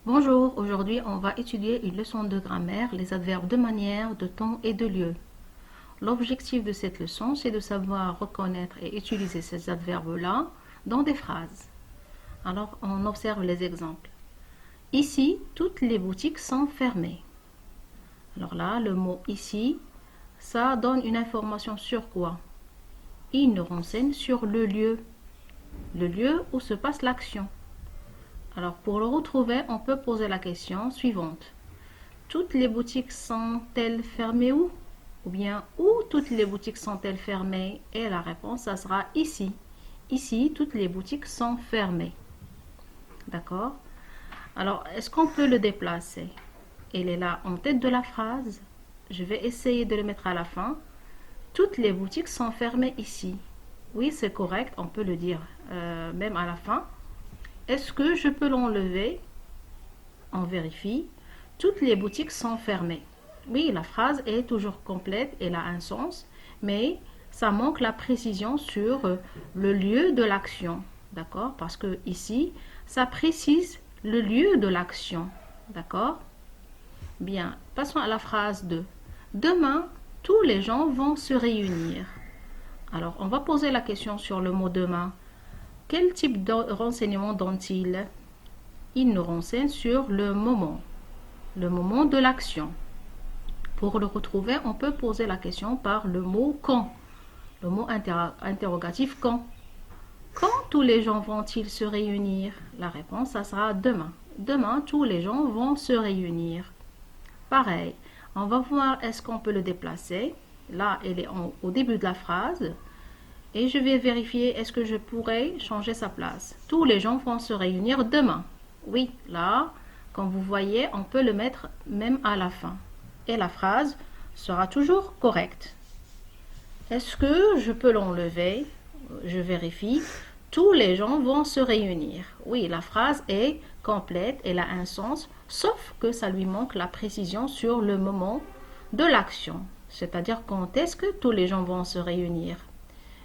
Bonjour, aujourd'hui on va étudier une leçon de grammaire, les adverbes de manière, de temps et de lieu. L'objectif de cette leçon, c'est de savoir reconnaître et utiliser ces adverbes-là dans des phrases. Alors on observe les exemples. Ici, toutes les boutiques sont fermées. Alors là, le mot ici, ça donne une information sur quoi? Il nous renseigne sur le lieu où se passe l'action. Alors pour le retrouver, on peut poser la question suivante. Toutes les boutiques sont-elles fermées où? Ou bien où toutes les boutiques sont-elles fermées? Et la réponse, ça sera ici. Ici, toutes les boutiques sont fermées. D'accord? Alors, est-ce qu'on peut le déplacer? Il est là en tête de la phrase. Je vais essayer de le mettre à la fin. Toutes les boutiques sont fermées ici. Oui, c'est correct, on peut le dire même à la fin. Est-ce que je peux l'enlever? On vérifie. Toutes les boutiques sont fermées. Oui, la phrase est toujours complète, elle a un sens, mais ça manque la précision sur le lieu de l'action. D'accord? Parce que ici, ça précise le lieu de l'action. D'accord? Bien, passons à la phrase 2. Demain, tous les gens vont se réunir. Alors, on va poser la question sur le mot demain. Quel type de renseignement donne-t-il? Il nous renseigne sur le moment de l'action. Pour le retrouver, on peut poser la question par le mot quand. Le mot interrogatif quand. Quand tous les gens vont-ils se réunir? La réponse, ça sera demain. Demain, tous les gens vont se réunir. Pareil, on va voir est-ce qu'on peut le déplacer. Là, elle est au début de la phrase. Et je vais vérifier est-ce que je pourrais changer sa place. Tous les gens vont se réunir demain. Oui, là, comme vous voyez, on peut le mettre même à la fin. Et la phrase sera toujours correcte. Est-ce que je peux l'enlever? Je vérifie. Tous les gens vont se réunir. Oui, la phrase est complète, elle a un sens, sauf que ça lui manque la précision sur le moment de l'action. C'est-à-dire quand est-ce que tous les gens vont se réunir?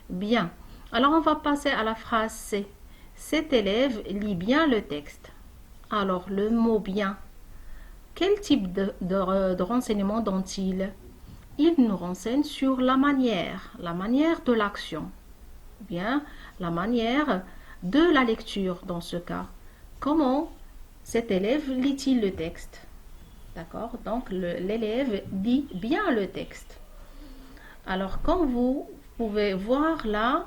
Bien. Alors on va passer à la phrase C. Cet élève lit bien le texte. Alors le mot bien, quel type de renseignement donne-t-il? Il nous renseigne sur la manière de l'action. Bien, la manière de la lecture dans ce cas. Comment cet élève lit-il le texte? D'accord? Donc l'élève lit bien le texte. Alors comme vous pouvez voir là,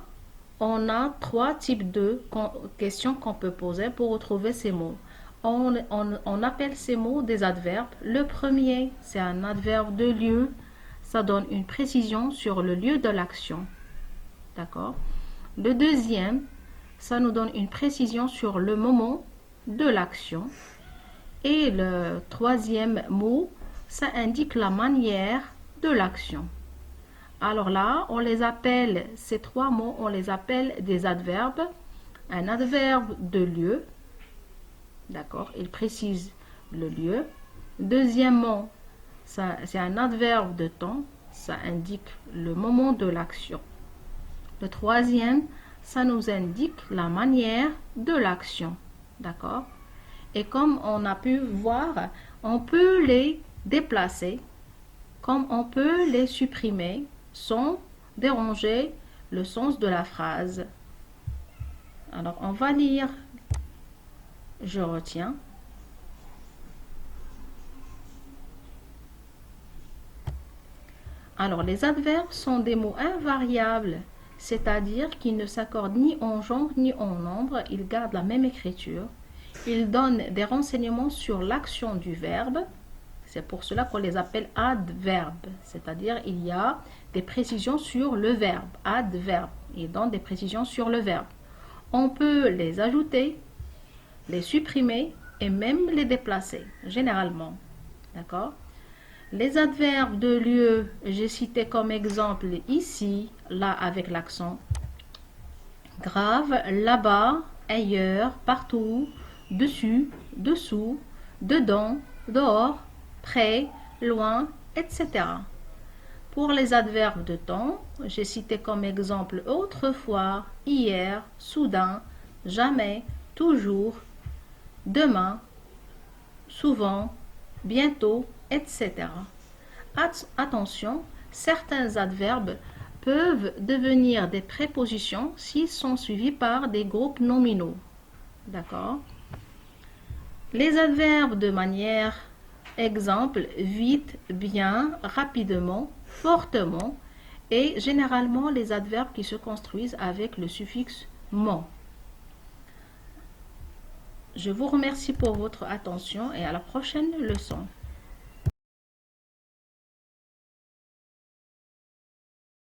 on a trois types de questions qu'on peut poser pour retrouver ces mots. On appelle ces mots des adverbes. Le premier, c'est un adverbe de lieu. Ça donne une précision sur le lieu de l'action. D'accord? Le deuxième, ça nous donne une précision sur le moment de l'action. Et le troisième mot, ça indique la manière de l'action. Alors là, on les appelle, ces trois mots, on les appelle des adverbes. Un adverbe de lieu, d'accord, il précise le lieu. Deuxièmement, c'est un adverbe de temps, ça indique le moment de l'action. Le troisième, ça nous indique la manière de l'action, d'accord. Et comme on a pu voir, on peut les déplacer, comme on peut les supprimer sans déranger le sens de la phrase. Alors, on va lire. Je retiens. Alors, les adverbes sont des mots invariables, c'est-à-dire qu'ils ne s'accordent ni en genre ni en nombre, ils gardent la même écriture. Ils donnent des renseignements sur l'action du verbe. C'est pour cela qu'on les appelle adverbes, c'est-à-dire il y a des précisions sur le verbe, adverbe, ils donnent des précisions sur le verbe. On peut les ajouter, les supprimer et même les déplacer, généralement. D'accord? Les adverbes de lieu, j'ai cité comme exemple ici, là avec l'accent. Grave, là-bas, ailleurs, partout, dessus, dessous, dedans, dehors, près, loin, etc. Pour les adverbes de temps, j'ai cité comme exemple autrefois, hier, soudain, jamais, toujours, demain. souvent, bientôt, etc. Attention, certains adverbes peuvent devenir des prépositions s'ils sont suivis par des groupes nominaux. D'accord? Les adverbes de manière, exemple, vite, bien, rapidement, fortement, et généralement les adverbes qui se construisent avec le suffixe ment. Je vous remercie pour votre attention et à la prochaine leçon.